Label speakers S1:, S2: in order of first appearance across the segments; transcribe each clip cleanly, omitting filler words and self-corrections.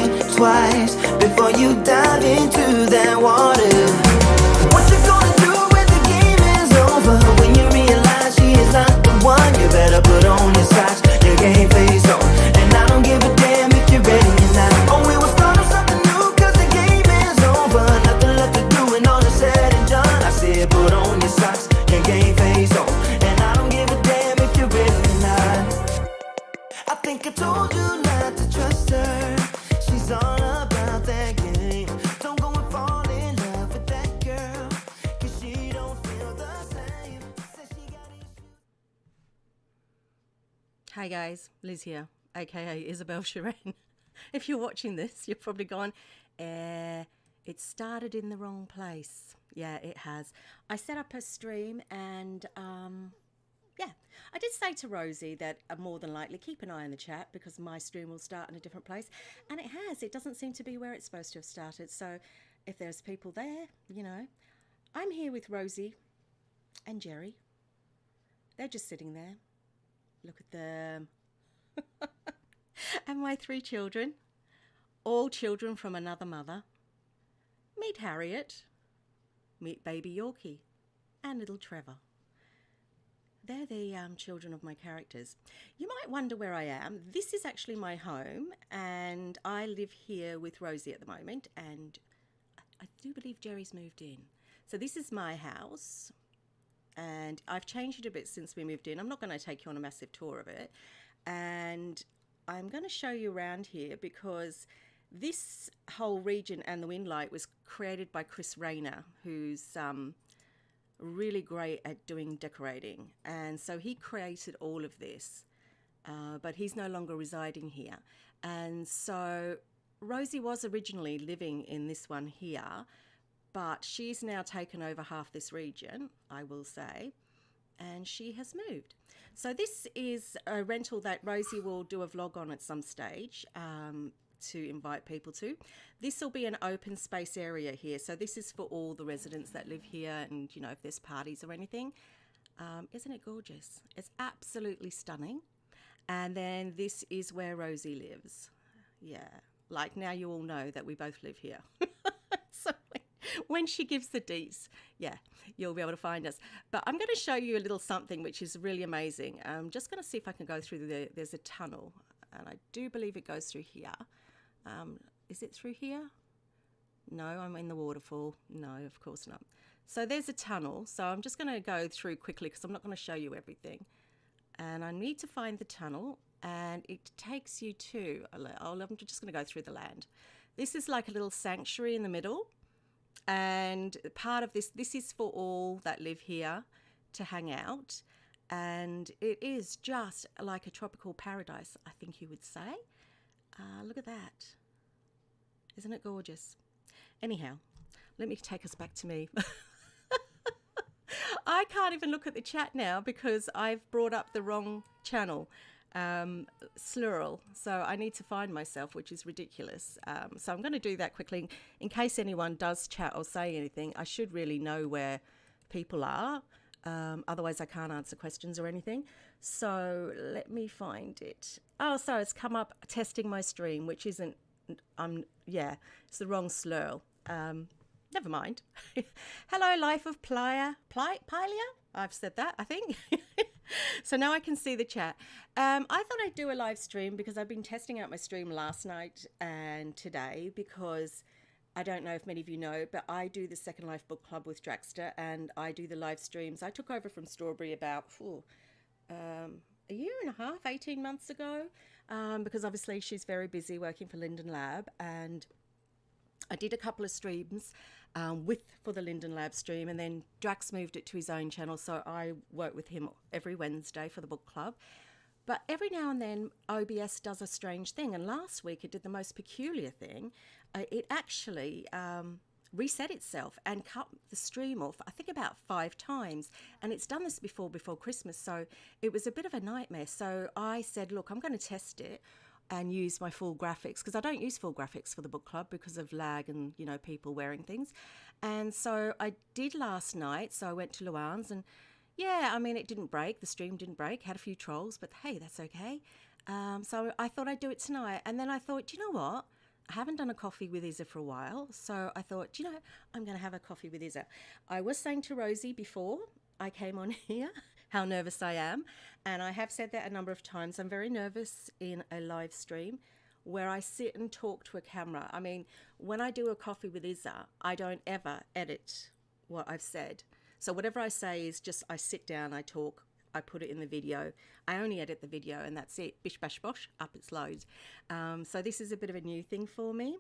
S1: think twice before you dive into that water. What you gonna do when the game is over? When you realize she is not the one, you better put on your socks, your game face on. And I don't give a damn if you're ready or not. Oh, we will start something new, cause the game is over. Nothing left to do when all is said and done. I said put on your socks, your game face on. And I don't give a damn if you're ready or not. I think I told you not to trust her. She's all about that game. Don't go and fall in love with that girl, cause she don't feel the same. Says she got issues.
S2: Hey guys, Liz here, aka Isabelle Cheren. If you're watching this, you're probably gone, it started in the wrong place. Yeah, it has. I set up a stream and I did say to Rosie that more than likely keep an eye on the chat because my stream will start in a different place. And it has. It doesn't seem to be where it's supposed to have started. So if there's people there, you know. I'm here with Rosie and Jerry. They're just sitting there. Look at them. And my 3 children, all children from another mother. Meet Harriet, meet baby Yorkie, and little Trevor. They're the children of my characters. You might wonder where I am. This is actually my home, and I live here with Rosie at the moment, and I do believe Jerry's moved in. So this is my house, and I've changed it a bit since we moved in. I'm not going to take you on a massive tour of it, and I'm going to show you around here because this whole region and the wind light was created by Chris Rayner, who's really great at doing decorating, and so he created all of this, but he's no longer residing here. And so Rosie was originally living in this one here, but she's now taken over half this region, I will say, and she has moved. So this is a rental that Rosie will do a vlog on at some stage to invite people to. This will be an open space area here. So this is for all the residents that live here, and you know, if there's parties or anything. Isn't it gorgeous? It's absolutely stunning. And then this is where Rosie lives. Yeah, like now you all know that we both live here. So when she gives the deets, yeah, you'll be able to find us. But I'm going to show you a little something which is really amazing. I'm just going to see if I can go through there's a tunnel, and I do believe it goes through here. Is it through here? No, I'm in the waterfall. No, of course not. So there's a tunnel. So I'm just going to go through quickly because I'm not going to show you everything. And I need to find the tunnel, and it takes you to, I'm just going to go through the land. This is like a little sanctuary in the middle. And part of this is for all that live here to hang out. And it is just like a tropical paradise, I think you would say. Look at that. Isn't it gorgeous? Anyhow, let me take us back to me. I can't even look at the chat now because I've brought up the wrong channel, Slurl. So I need to find myself, which is ridiculous. So I'm going to do that quickly. In case anyone does chat or say anything, I should really know where people are. Otherwise I can't answer questions or anything. So let me find it. Oh, so it's come up testing my stream, which isn't, it's the wrong slur. Never mind. Hello, Life of Playa. I've said that, I think. So now I can see the chat. I thought I'd do a live stream because I've been testing out my stream last night and today because I don't know if many of you know, but I do the Second Life book club with Draxter, and I do the live streams. I took over from Strawberry about a year and a half, 18 months ago, because obviously she's very busy working for Linden Lab, and I did a couple of streams for the Linden Lab stream, and then Drax moved it to his own channel, so I work with him every Wednesday for the book club. But every now and then OBS does a strange thing, and last week it did the most peculiar thing. It actually reset itself and cut the stream off, I think about 5 times, and it's done this before Christmas, so it was a bit of a nightmare. So I said, look, I'm going to test it and use my full graphics, because I don't use full graphics for the book club because of lag and, you know, people wearing things. And so I did last night, so I went to Luann's, and yeah, I mean, it didn't break, the stream didn't break, had a few trolls, but hey, that's okay. So I thought I'd do it tonight, and then I thought, you know what? I haven't done a coffee with Isa for a while, so I thought, you know, I'm going to have a coffee with Isa. I was saying to Rosie before I came on here how nervous I am, and I have said that a number of times. I'm very nervous in a live stream where I sit and talk to a camera. I mean, when I do a coffee with Isa, I don't ever edit what I've said. So whatever I say is just I sit down, I talk, I put it in the video. I only edit the video and that's it. Bish, bash, bosh, up it's loads. So this is a bit of a new thing for me.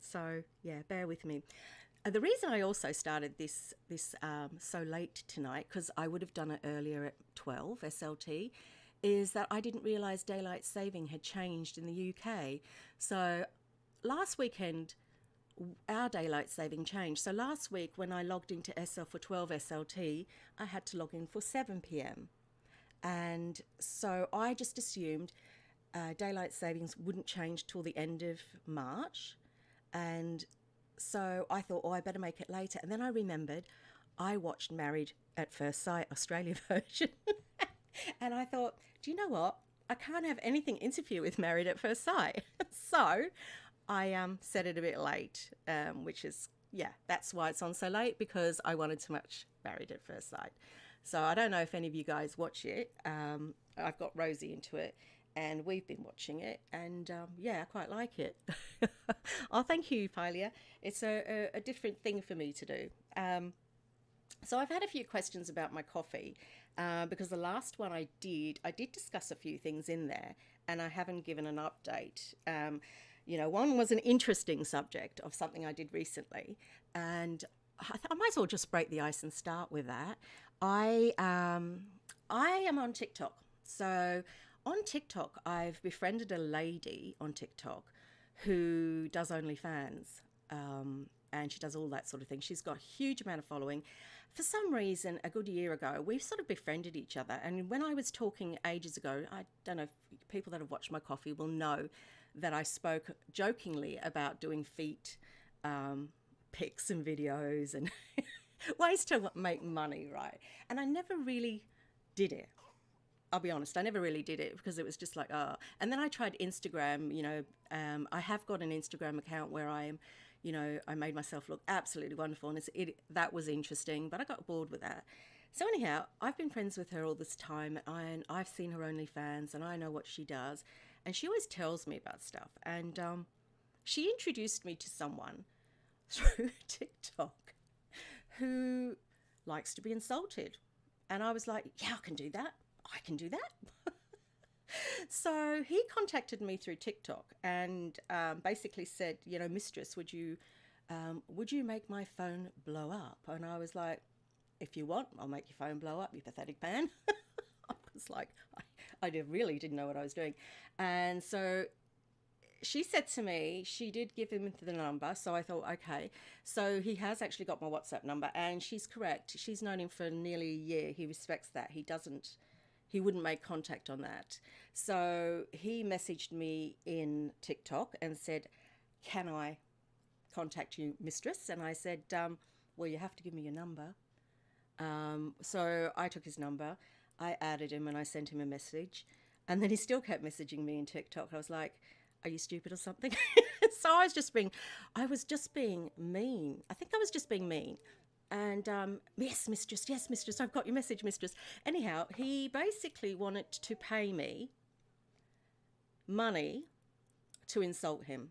S2: So yeah, bear with me. The reason I also started this so late tonight, because I would have done it earlier at 12 SLT, is that I didn't realise daylight saving had changed in the UK. So last weekend, our daylight saving changed. So last week when I logged into SL for 12 SLT, I had to log in for 7 p.m. And so I just assumed daylight savings wouldn't change till the end of March. And so I thought, oh, I better make it later. And then I remembered I watched Married at First Sight, Australia version. And I thought, do you know what? I can't have anything interfere with Married at First Sight. So I set it a bit late, which is, yeah, that's why it's on so late, because I wanted to watch Married at First Sight. So I don't know if any of you guys watch it. I've got Rosie into it and we've been watching it, and yeah, I quite like it. Oh, thank you, Pilia. It's a different thing for me to do. So I've had a few questions about my coffee, because the last one I did discuss a few things in there, and I haven't given an update. You know, one was an interesting subject of something I did recently, and I might as well just break the ice and start with that. I am on TikTok. So on TikTok, I've befriended a lady on TikTok who does OnlyFans, and she does all that sort of thing. She's got a huge amount of following. For some reason, a good year ago, we've sort of befriended each other. And when I was talking ages ago, I don't know if people that have watched my coffee will know that I spoke jokingly about doing feet pics and videos and ways to make money, right? And I never really did it. I'll be honest, I never really did it because it was just like, oh. And then I tried Instagram, you know, I have got an Instagram account where I am, you know, I made myself look absolutely wonderful, and that was interesting, but I got bored with that. So anyhow, I've been friends with her all this time, and I've seen her OnlyFans, and I know what she does, and she always tells me about stuff. And she introduced me to someone through TikTok who likes to be insulted. And I was like, yeah, I can do that. I can do that. So he contacted me through TikTok and basically said, you know, mistress, would you make my phone blow up? And I was like, if you want, I'll make your phone blow up, you pathetic man. I was like, I really didn't know what I was doing. And so she said to me, she did give him the number. So I thought, okay. So he has actually got my WhatsApp number, and she's correct. She's known him for nearly a year. He respects that. He wouldn't make contact on that. So he messaged me in TikTok and said, can I contact you, mistress? And I said, well, you have to give me your number. So I took his number, I added him, and I sent him a message. And then he still kept messaging me in TikTok. I was like, are you stupid or something? So I was just being mean. I think I was just being mean. And yes, mistress, I've got your message, mistress. Anyhow, he basically wanted to pay me money to insult him.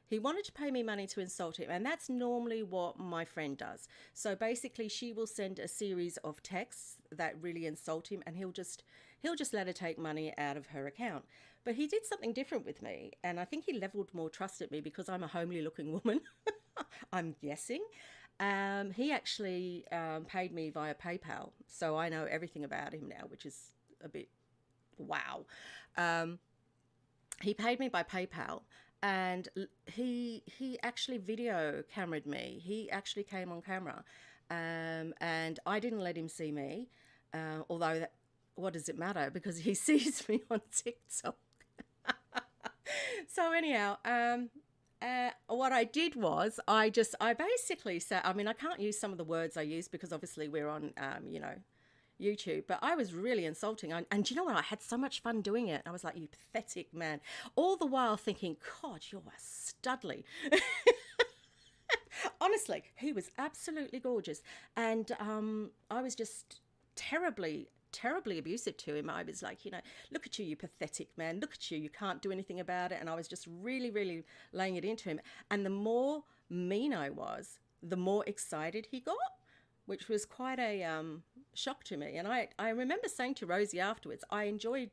S2: He wanted to pay me money to insult him, and that's normally what my friend does. So basically, she will send a series of texts that really insult him, and he'll just let her take money out of her account. But he did something different with me, and I think he leveled more trust at me because I'm a homely looking woman. I'm guessing. He actually paid me via PayPal, so I know everything about him now, which is a bit wow. He paid me by PayPal, and he actually video cameraed me. He actually came on camera, and I didn't let him see me, although what does it matter, because he sees me on TikTok. So anyhow, what I did was I basically said, I mean, I can't use some of the words I used because obviously we're on, you know, YouTube, but I was really insulting. And do you know what? I had so much fun doing it. I was like, you pathetic man. All the while thinking, God, you're a studly. Honestly, he was absolutely gorgeous. And I was just terribly abusive to him. I was like, look at you, you pathetic man. Look at you. You can't do anything about it. And I was just really laying it into him. And the more mean I was, the more excited he got, which was quite a shock to me. And I remember saying to Rosie afterwards, I enjoyed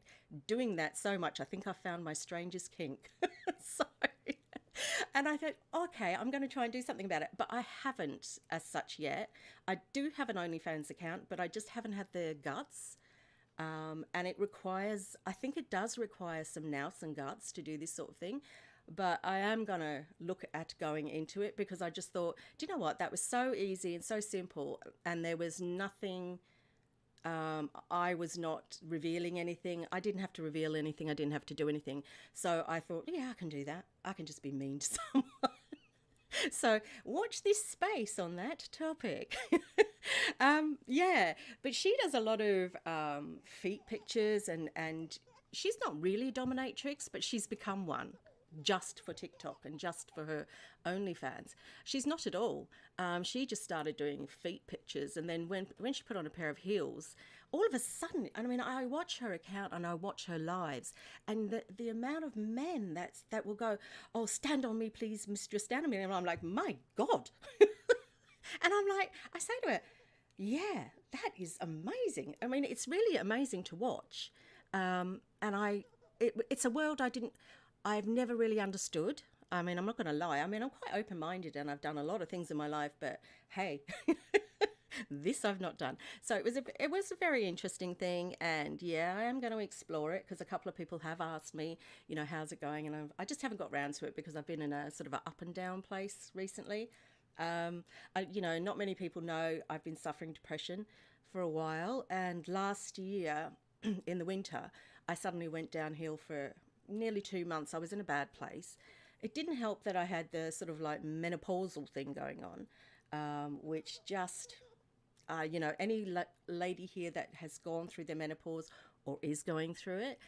S2: doing that so much. I think I found my strangest kink. So, and I thought, okay, I'm going to try and do something about it. But I haven't as such yet. I do have an OnlyFans account, but I just haven't had the guts. And it requires, I think it does require some nous and guts to do this sort of thing. But I am going to look at going into it because I just thought, do you know what? That was so easy and so simple. And there was nothing, I was not revealing anything. I didn't have to reveal anything. I didn't have to do anything. So I thought, yeah, I can do that. I can just be mean to someone. So watch this space on that topic. Yeah, but she does a lot of feet pictures and she's not really a dominatrix, but she's become one. Just for TikTok and just for her OnlyFans. She's not at all. She just started doing feet pictures, and then when she put on a pair of heels, all of a sudden, I mean, I watch her account and I watch her lives, and the amount of men that will go, oh, stand on me, please, mistress, stand on me, and I'm like, my God. And I'm like, I say to her, yeah, that is amazing. I mean, it's really amazing to watch, and it's a world I've never really understood. I mean, I'm not going to lie. I mean, I'm quite open-minded and I've done a lot of things in my life, but hey, this I've not done. So it was a very interesting thing, and yeah, I am going to explore it because a couple of people have asked me, how's it going? And I just haven't got round to it because I've been in a sort of an up and down place recently. Not many people know I've been suffering depression for a while, and last year in the winter, I suddenly went downhill for nearly 2 months. I was in a bad place. It didn't help that I had the sort of like menopausal thing going on, which just, any lady here that has gone through their menopause or is going through it,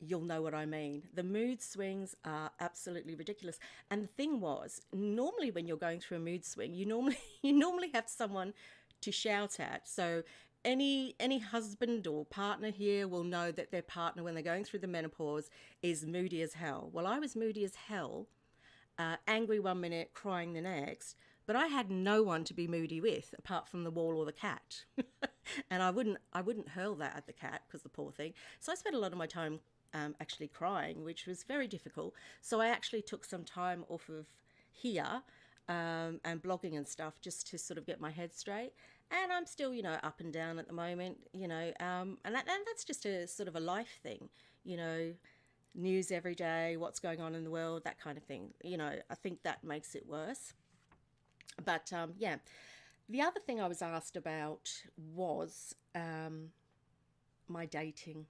S2: you'll know what I mean. The mood swings are absolutely ridiculous. And the thing was, normally when you're going through a mood swing, you normally have someone to shout at. So any husband or partner here will know that their partner, when they're going through the menopause, is moody as hell. Well, I was moody as hell, angry 1 minute, crying the next, but I had no one to be moody with apart from the wall or the cat. And I wouldn't hurl that at the cat because the poor thing. So I spent a lot of my time actually crying, which was very difficult. So I actually took some time off of here and blogging and stuff just to sort of get my head straight. And I'm still, up and down at the moment, and that's just a sort of a life thing, news every day, what's going on in the world, that kind of thing. I think that makes it worse. But, yeah, the other thing I was asked about was my dating.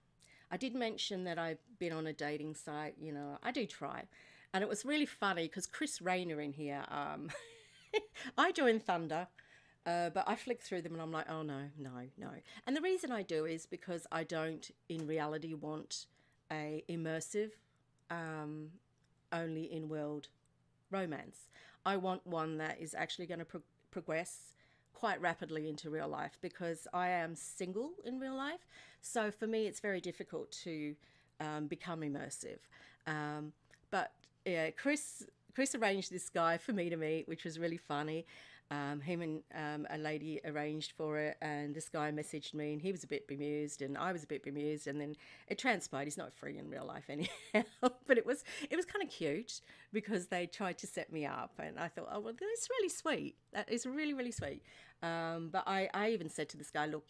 S2: I did mention that I've been on a dating site, I do try. And it was really funny because Chris Rayner in here, I joined Thunder. But I flick through them and I'm like, oh, no. And the reason I do is because I don't, in reality, want a immersive, only in-world romance. I want one that is actually going to progress quite rapidly into real life because I am single in real life. So for me, it's very difficult to become immersive. But yeah, Chris arranged this guy for me to meet, which was really funny. Him and a lady arranged for it, and this guy messaged me, and he was a bit bemused, and I was a bit bemused, and then it transpired he's not free in real life anyhow. But it was kind of cute because they tried to set me up, and I thought, oh well, that's really sweet. That is really sweet. But I even said to this guy, look,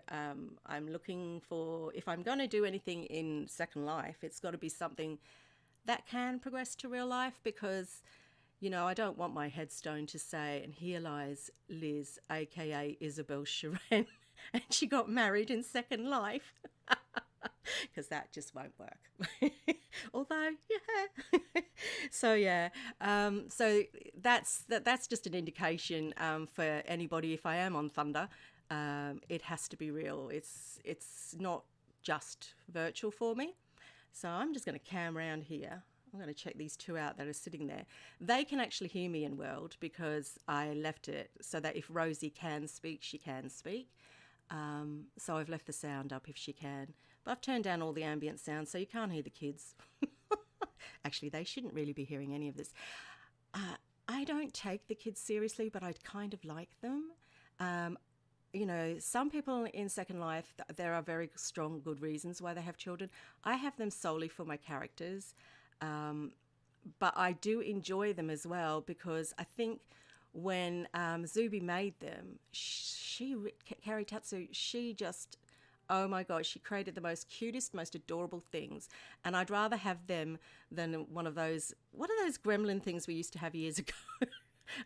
S2: I'm looking for, if I'm going to do anything in Second Life, it's got to be something that can progress to real life because I don't want my headstone to say, and here lies Liz, aka Isabelle Cheren, and she got married in Second Life, because that just won't work. Although, yeah. So yeah, so that's just an indication for anybody. If I am on Thunder, It has to be real. It's not just virtual for me. So I'm just going to cam around here. I'm going to check these two out that are sitting there. They can actually hear me in world because I left it so that if Rosie can speak, she can speak. So I've left the sound up if she can. But I've turned down all the ambient sound so you can't hear the kids. Actually, they shouldn't really be hearing any of this. I don't take the kids seriously, but I kind of like them. You know, some people in Second Life, there are very strong, good reasons why they have children. I have them solely for my characters. But I do enjoy them as well because I think when Zubi made them, Carrie Tatsu, she just, oh my God, she created the most cutest, most adorable things. And I'd rather have them than one of those, what are those gremlin things we used to have years ago?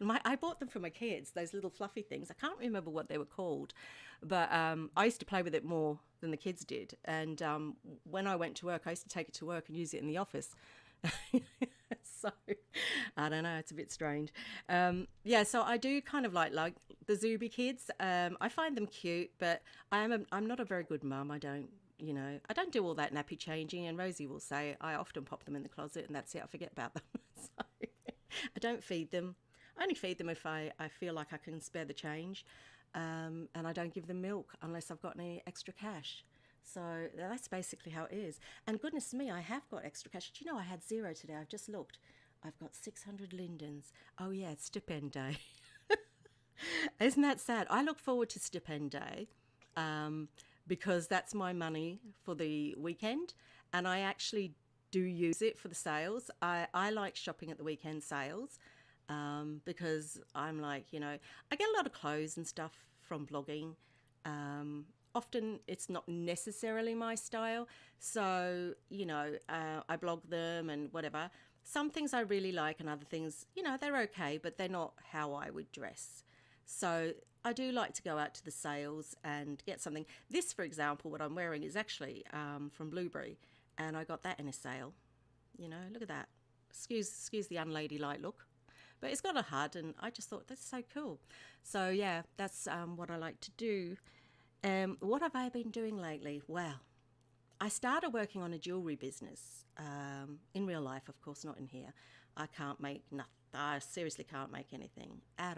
S2: I bought them for my kids, those little fluffy things. I can't remember what they were called, but I used to play with it more than the kids did. And when I went to work, I used to take it to work and use it in the office. So I don't know, it's a bit strange. Yeah, so I do kind of like the Zubi kids. I find them cute, but I'm not a very good mum. I don't do all that nappy changing, and Rosie will say I often pop them in the closet and that's it, I forget about them. So I don't feed them. I only feed them if I feel like I can spare the change, and I don't give them milk unless I've got any extra cash. So that's basically how it is. And goodness me, I have got extra cash. Do you know I had zero today? I've just looked. I've got 600 lindens. Oh yeah, it's stipend day. Isn't that sad? I look forward to stipend day because that's my money for the weekend, and I actually do use it for the sales. I like shopping at the weekend sales. Because I'm like, I get a lot of clothes and stuff from blogging. Often it's not necessarily my style. So, I blog them and whatever. Some things I really like and other things, they're okay, but they're not how I would dress. So I do like to go out to the sales and get something. This, for example, what I'm wearing is actually from Blueberry, and I got that in a sale. Look at that. Excuse the unladylike look. But it's got a HUD, and I just thought, that's so cool. So, yeah, that's what I like to do. What have I been doing lately? Well, I started working on a jewellery business in real life, of course, not in here. I can't make nothing. I seriously can't make anything at all.